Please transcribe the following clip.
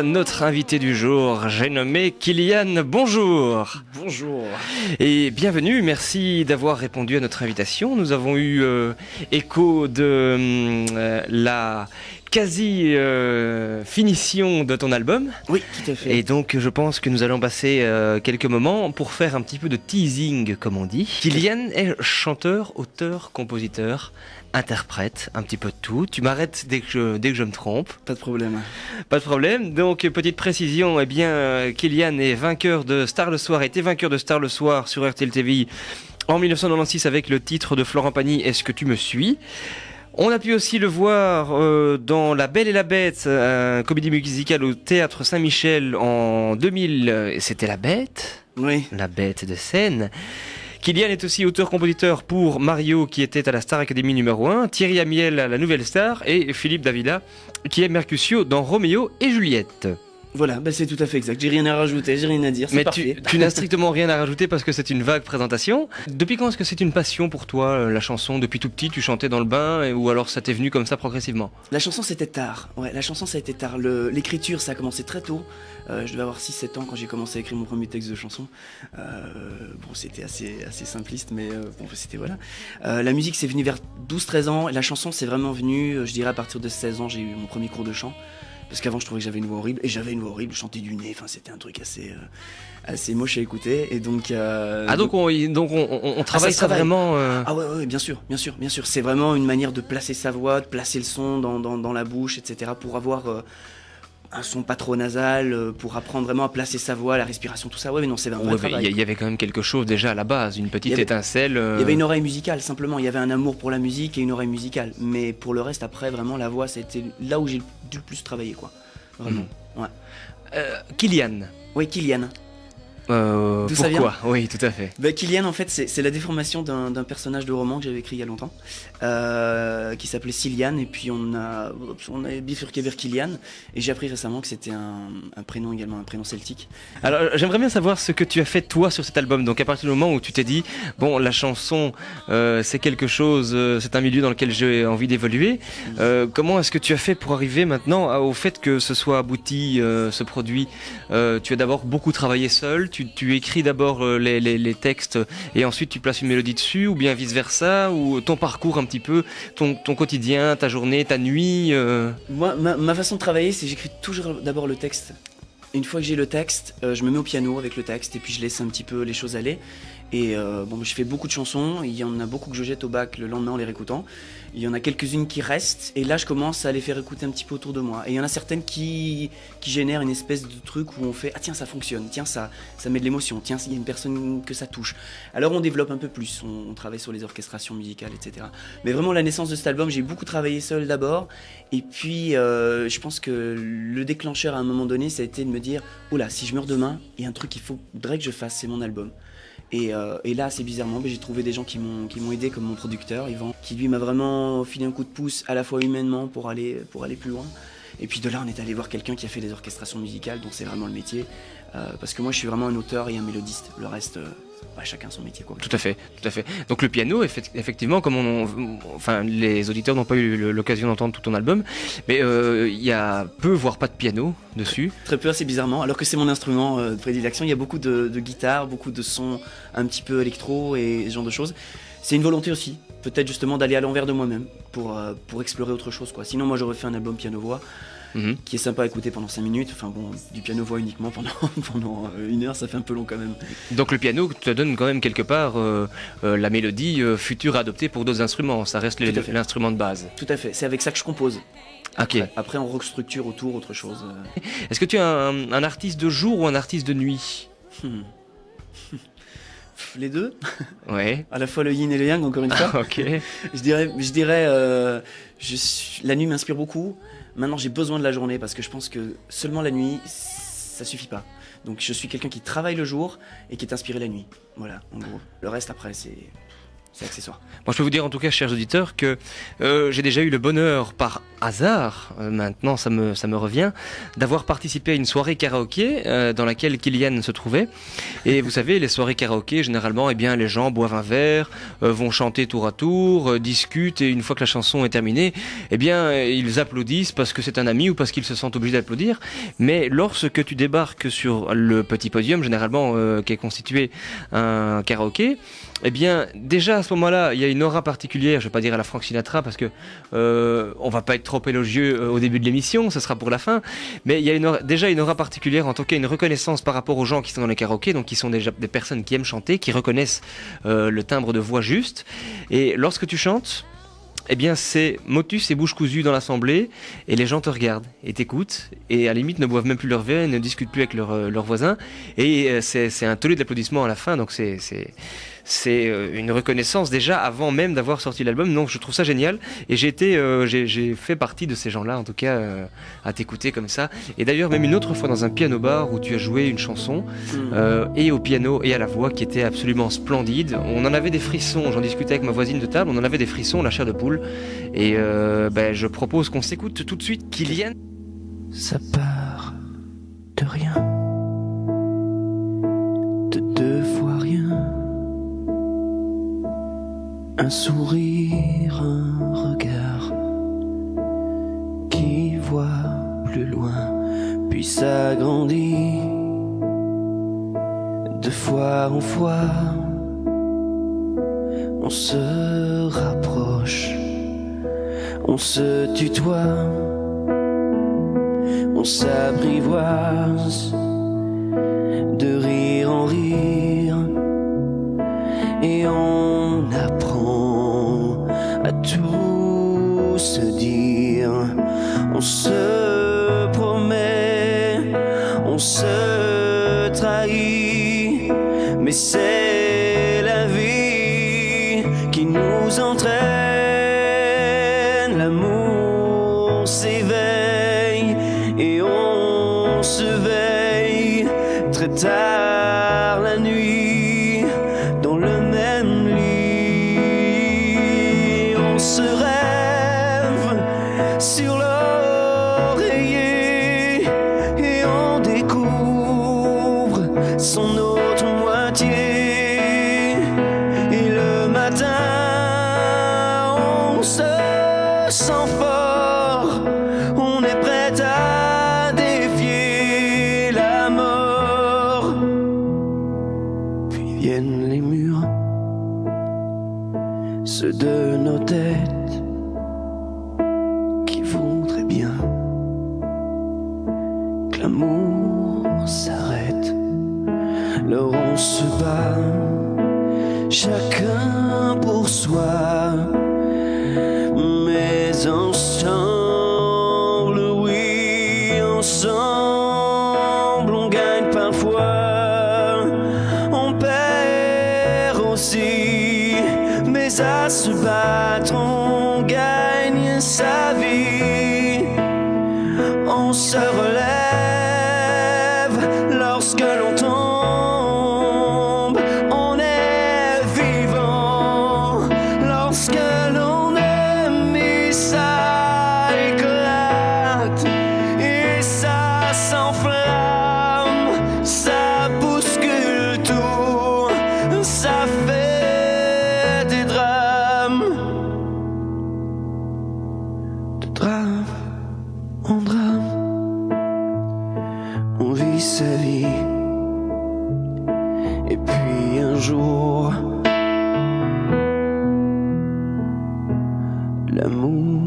Notre invité du jour, j'ai nommé Kylian. Bonjour. Bonjour. Et bienvenue, merci d'avoir répondu à notre invitation. Nous avons eu écho de la quasi-finition de ton album. Oui, tout à fait. Et donc je pense que nous allons passer quelques moments pour faire un petit peu de teasing, comme on dit. Kylian est chanteur, auteur, compositeur, interprète, un petit peu de tout. Tu m'arrêtes dès que je me trompe. Pas de problème. Pas de problème. Donc, petite précision, Kylian est vainqueur de Star le Soir, était vainqueur de Star le Soir sur RTL TV en 1996 avec le titre de Florent Pagny, Est-ce que tu me suis ? On a pu aussi le voir dans La Belle et la Bête, comédie musicale au Théâtre Saint-Michel en 2000, c'était La Bête ? Oui. La Bête de scène. Kylian est aussi auteur-compositeur pour Mario qui était à la Star Academy numéro 1, Thierry Amiel à la Nouvelle Star et Philippe Davila qui est Mercutio dans Roméo et Juliette. Voilà, c'est tout à fait exact. J'ai rien à rajouter, j'ai rien à dire, c'est Mais parfait. tu n'as strictement rien à rajouter parce que c'est une vague présentation. Depuis quand est-ce que c'est une passion pour toi, la chanson ? Depuis tout petit, tu chantais dans le bain ou alors ça t'est venu comme ça progressivement ? La chanson, c'était tard. Ouais, la chanson, ça a été tard. L'écriture, ça a commencé très tôt. Je devais avoir 6-7 ans quand j'ai commencé à écrire mon premier texte de chanson. C'était assez simpliste, mais c'était voilà. La musique, c'est venu vers 12-13 ans. Et la chanson, c'est vraiment venu, je dirais, à partir de 16 ans, j'ai eu mon premier cours de chant. Parce qu'avant, je trouvais que j'avais une voix horrible. Et j'avais une voix horrible, je chantais du nez. Enfin, c'était un truc assez moche à écouter. Et donc... donc on travaille ça vraiment... Ah ouais, bien sûr. C'est vraiment une manière de placer sa voix, de placer le son dans la bouche, etc. Pour avoir... un son pas trop nasal, pour apprendre vraiment à placer sa voix, la respiration, tout ça. Ouais, mais non, c'est un vrai travail. Il y avait quand même quelque chose déjà à la base, une petite étincelle. Il y avait une oreille musicale, simplement. Il y avait un amour pour la musique et une oreille musicale. Mais pour le reste, après, vraiment, la voix, c'était là où j'ai dû le plus travailler, quoi. Vraiment. Ouais. Kylian. Oui, Kylian. Pourquoi ? Ça vient ? Oui, tout à fait. Kylian, en fait, c'est la déformation d'un personnage de roman que j'avais écrit il y a longtemps, qui s'appelait Cillian, et puis on a bifurqué vers Kylian, et j'ai appris récemment que c'était un prénom également, un prénom celtique. Alors, j'aimerais bien savoir ce que tu as fait toi sur cet album. Donc, à partir du moment où tu t'es dit, bon, la chanson, c'est quelque chose, c'est un milieu dans lequel j'ai envie d'évoluer. Comment est-ce que tu as fait pour arriver maintenant au fait que ce soit abouti, ce produit ? Tu as d'abord beaucoup travaillé seul. Tu écris d'abord les textes et ensuite tu places une mélodie dessus, ou bien vice versa, ou ton parcours un petit peu, ton quotidien, ta journée, ta nuit. Moi, ma façon de travailler, c'est que j'écris toujours d'abord le texte. Une fois que j'ai le texte, je me mets au piano avec le texte et puis je laisse un petit peu les choses aller. Et je fais beaucoup de chansons, il y en a beaucoup que je jette au bac le lendemain en les réécoutant. Il y en a quelques-unes qui restent, et là je commence à les faire écouter un petit peu autour de moi. Et il y en a certaines qui génèrent une espèce de truc où on fait « Ah tiens, ça fonctionne, tiens, ça met de l'émotion, tiens, il y a une personne que ça touche ». Alors on développe un peu plus, on travaille sur les orchestrations musicales, etc. Mais vraiment la naissance de cet album, j'ai beaucoup travaillé seul d'abord. Et puis je pense que le déclencheur à un moment donné, ça a été de me dire « Oh là, si je meurs demain, il y a un truc qu'il faudrait que je fasse, c'est mon album ». Et là, assez bizarrement, j'ai trouvé des gens qui m'ont aidé, comme mon producteur, Yvan, qui lui m'a vraiment filé un coup de pouce, à la fois humainement, pour aller plus loin. Et puis de là, on est allé voir quelqu'un qui a fait des orchestrations musicales, donc c'est vraiment le métier. Parce que moi, je suis vraiment un auteur et un mélodiste. Le reste, chacun son métier, quoi. Tout à fait. Donc le piano, effectivement, comme les auditeurs n'ont pas eu l'occasion d'entendre tout ton album, mais il y a peu, voire pas de piano dessus. Très peu, assez bizarrement, alors que c'est mon instrument de prédilection. Il y a beaucoup de guitare, beaucoup de sons un petit peu électro et ce genre de choses. C'est une volonté aussi, peut-être justement d'aller à l'envers de moi-même pour explorer autre chose, quoi. Sinon, moi, j'aurais fait un album piano-voix. Qui est sympa à écouter pendant 5 minutes. Enfin bon, du piano-voix uniquement pendant 1 heure, ça fait un peu long quand même. Donc le piano te donne quand même quelque part la mélodie future adoptée pour d'autres instruments. Ça reste l'instrument de base. Tout à fait, c'est avec ça que je compose. Ok. Après on restructure autour autre chose. Est-ce que tu es un artiste de jour ou un artiste de nuit ? Les deux. Ouais. À la fois le yin et le yang, encore une fois. Ok. Je dirais la nuit m'inspire beaucoup. Maintenant, j'ai besoin de la journée parce que je pense que seulement la nuit, ça suffit pas. Donc, je suis quelqu'un qui travaille le jour et qui est inspiré la nuit. Voilà, en gros. Le reste, après, c'est c'est accessoire. Moi, je peux vous dire en tout cas, chers auditeurs, que j'ai déjà eu le bonheur, par hasard, maintenant ça me revient, d'avoir participé à une soirée karaoké dans laquelle Kylian se trouvait. Et vous savez, les soirées karaoké, généralement, eh bien, les gens boivent un verre, vont chanter tour à tour, discutent, et une fois que la chanson est terminée, eh bien, ils applaudissent parce que c'est un ami ou parce qu'ils se sentent obligés d'applaudir. Mais lorsque tu débarques sur le petit podium, généralement, qui est constitué un karaoké, eh bien, déjà à ce moment-là, il y a une aura particulière, je ne vais pas dire à la Frank Sinatra parce que on va pas être trop élogieux au début de l'émission, ce sera pour la fin, mais il y a déjà une aura particulière, en tout cas une reconnaissance par rapport aux gens qui sont dans les karaokés, donc qui sont déjà des personnes qui aiment chanter, qui reconnaissent le timbre de voix juste, et lorsque tu chantes, eh bien c'est motus et bouche cousue dans l'assemblée, et les gens te regardent et t'écoutent, et à la limite ne boivent même plus leur verre, ne discutent plus avec leurs voisins, et c'est un tollé d'applaudissements à la fin, donc c'est une reconnaissance déjà avant même d'avoir sorti l'album, donc je trouve ça génial, et j'ai fait partie de ces gens-là, en tout cas, à t'écouter comme ça, et d'ailleurs même une autre fois dans un piano bar où tu as joué une chanson, et au piano et à la voix, qui était absolument splendide. On en avait des frissons, j'en discutais avec ma voisine de table, on en avait des frissons, la chair de poule, et je propose qu'on s'écoute tout de suite Kylian. Ça part de rien, de deux fois rien. Un sourire, un regard qui voit plus loin, puis s'agrandit de fois en fois. On se rapproche, on se tutoie, on s'apprivoise de rire en rire, et on apprend à tout se dire. On se promet, on se trahit, mais c'est la vie qui nous entraîne. L'amour s'éveille et on se veille très tard la nuit dans le même lit. On se rêve sur l'oreiller et on découvre son autre moitié. Et le matin, on se sent fort, on est prêt à défier la mort. Puis viennent les murs, ceux de nos têtes qui voudraient bien que l'amour s'arrête. Alors on se bat, chacun pour soi, mais ensemble, oui, ensemble, on gagne parfois, on perd aussi, mais à se battre, on gagne sa vie. On se relève lorsque l'on tombe, on est vivant lorsque l'on aime, et ça éclate et ça s'enflamme, ça bouscule tout, ça fait des drames, de drame en drame. On vit sa vie, et puis un jour, l'amour